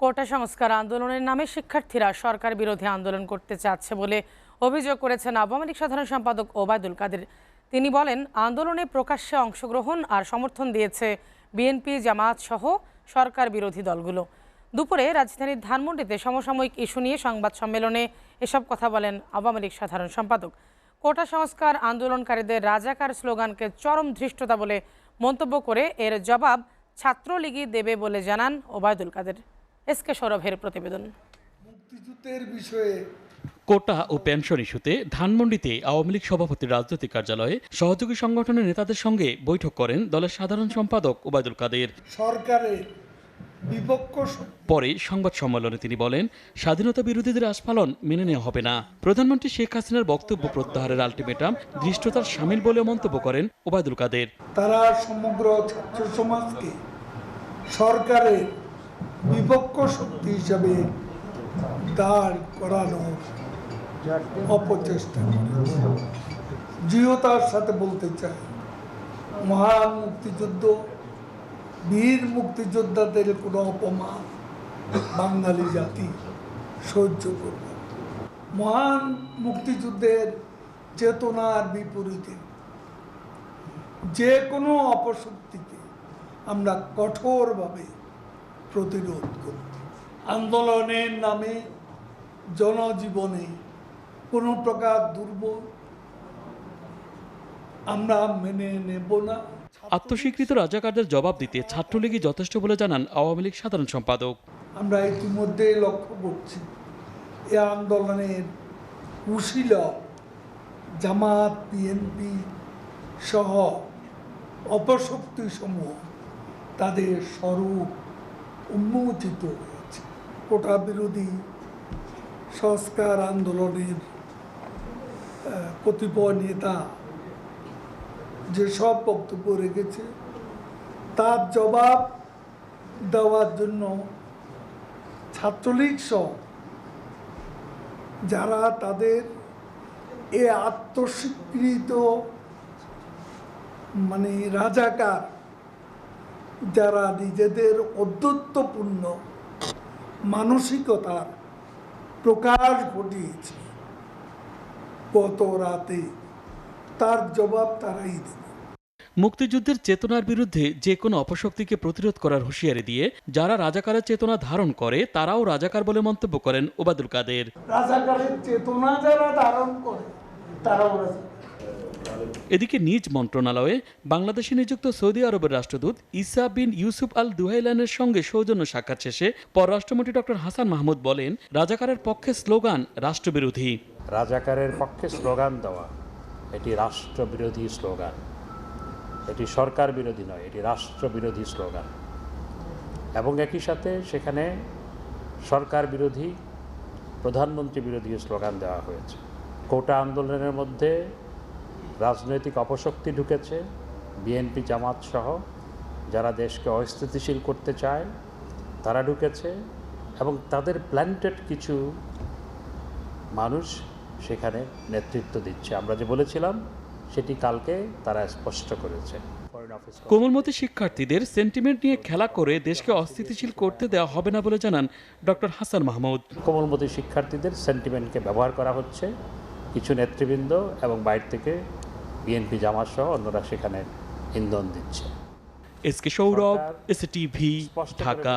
কোটা সংস্কার আন্দোলনের নামে শিক্ষার্থীরা সরকার বিরোধী আন্দোলন করতে চাচ্ছে বলে অভিযোগ করেছেন আওয়ামী লীগ সাধারণ সম্পাদক ওবায়দুল কাদের। তিনি বলেন, আন্দোলনে প্রকাশ্যে অংশগ্রহণ আর সমর্থন দিয়েছে বিএনপি, জামায়াত সহ সরকার বিরোধী দলগুলো। দুপুরে রাজধানীর ধানমন্ডিতে সমসাময়িক ইস্যু নিয়ে সংবাদ সম্মেলনে এসব কথা বলেন আওয়ামী লীগ সাধারণ সম্পাদক। কোটা সংস্কার আন্দোলনকারীদের রাজাকার স্লোগানকে চরম ধৃষ্টতা বলে মন্তব্য করে এর জবাব ছাত্রলীগই দেবে বলে জানান ওবায়দুল কাদের। এসকে সৌরভের প্রতিবেদন। মুক্তিযুদ্ধের বিষয়ে কোটা ও পেনশন ইস্যুতে ধানমন্ডিতে আওয়ামী লীগ সভাপতির রাজনৈতিক কার্যালয়ে সহযোগী সংগঠনের নেতাদের সঙ্গে বৈঠক করেন দলের সাধারণ সম্পাদক ওবায়দুল কাদের। সরকারের বিপক্ষ পরে সংবাদ সম্মেলনে তিনি বলেন, স্বাধীনতা বিরোধীদের আস্ফালন মেনে নেওয়া হবে না। প্রধানমন্ত্রী শেখ হাসিনার বক্তব্য প্রত্যাহারের আলটিমেটাম ধৃষ্টতার শামিল বলে মন্তব্য করেন ওবায়দুল কাদের। তারা সমগ্র ছাত্র সমাজকে সরকারের বিপক্ষ শক্তি হিসাবে দাঁড় করানোর অপচেষ্টা করে। দৃঢ়তার সাথে বলতে চাই, মহান মুক্তিযুদ্ধ, বীর মুক্তিযোদ্ধাদের কোনো অপমান বাঙালি জাতি সহ্য করবে। মহান মুক্তিযুদ্ধের চেতনার বিপরীতে যে কোনো অপশক্তিকে আমরা কঠোরভাবে প্রতিরোধ করি। আন্দোলনের নামে জনজীবনে কোনো প্রকার দুর্ভোগ আমরা মেনে নেব না। আত্মস্বীকৃত রাজাকারদের জবাব দিতে ছাত্রলীগই যথেষ্ট বলে জানান আওয়ামী লীগ সাধারণ সম্পাদক। আমরা ইতিমধ্যে লক্ষ্য করছি, এ আন্দোলনের কুশীলব জামাত, বিএনপি সহ অপশক্তি সমূহ তাদের স্বরূপ উন্মোচিত হয়েছে। কোটা বিরোধী সংস্কার আন্দোলনের কতিপয় নেতা যেসব বক্তব্য রেখেছে তার জবাব দেওয়ার জন্য ছাত্রলীগ সহ যারা তাদের এ আত্মস্বীকৃত রাজাকার, যারা নিজেদের অদ্যত্বপূর্ণ মানসিকতার প্রকাশ ঘটিয়েছে গত রাতে, তার জবাব তারাই দেবে। মুক্তিযুদ্ধের চেতনার বিরুদ্ধে যে কোনো অপশক্তিকে প্রতিরোধ করার হুঁশিয়ারি দিয়ে যারা রাজাকারের চেতনা ধারণ করে তারাও রাজাকার বলে মন্তব্য করেন ওবায়দুল কাদের। রাজাকারের চেতনা যারা ধারণ করে তারাও রাজাকার। এদিকে নিজ মন্ত্রণালয়ে বাংলাদেশে নিযুক্ত সৌদি আরবের রাষ্ট্রদূত ইসা বিন ইউসুফ আল দুহাইলানের সঙ্গে সৌজন্য সাক্ষাৎ শেষে পররাষ্ট্রমন্ত্রী ডক্টর হাসান মাহমুদ বলেন, রাজাকারের পক্ষে স্লোগান রাষ্ট্রবিরোধী। রাজাকারের পক্ষে স্লোগান দেওয়া এটি রাষ্ট্রবিরোধী স্লোগান, এটি সরকার বিরোধী নয়, এটি রাষ্ট্রবিরোধী স্লোগান। এবং একই সাথে সেখানে সরকার বিরোধী, প্রধানমন্ত্রী বিরোধী স্লোগান দেওয়া হয়েছে। কোটা আন্দোলনের মধ্যে রাজনৈতিক অপশক্তি ঢুকেছে, বিএনপি, জামাত সহ যারা দেশকে অস্থিতিশীল করতে চায় তারা ঢুকেছে, এবং তাদের প্ল্যান্টেড কিছু মানুষ সেখানে নেতৃত্ব দিচ্ছে। আমরা যে বলেছিলাম সেটি কালকে তারা স্পষ্ট করেছে। কোমলমতি শিক্ষার্থীদের সেন্টিমেন্ট নিয়ে খেলা করে দেশকে অস্থিতিশীল করতে দেওয়া হবে না বলে জানান ডক্টর হাসান মাহমুদ। কোমলমতি শিক্ষার্থীদের সেন্টিমেন্টকে ব্যবহার করা হচ্ছে, কিছু নেতৃবৃন্দ এবং বাইরে থেকে বিএনপি, জামাত সহ অন্যরা সেখানে ইন্ধন দিচ্ছে। SK Sourav, STV, Dhaka.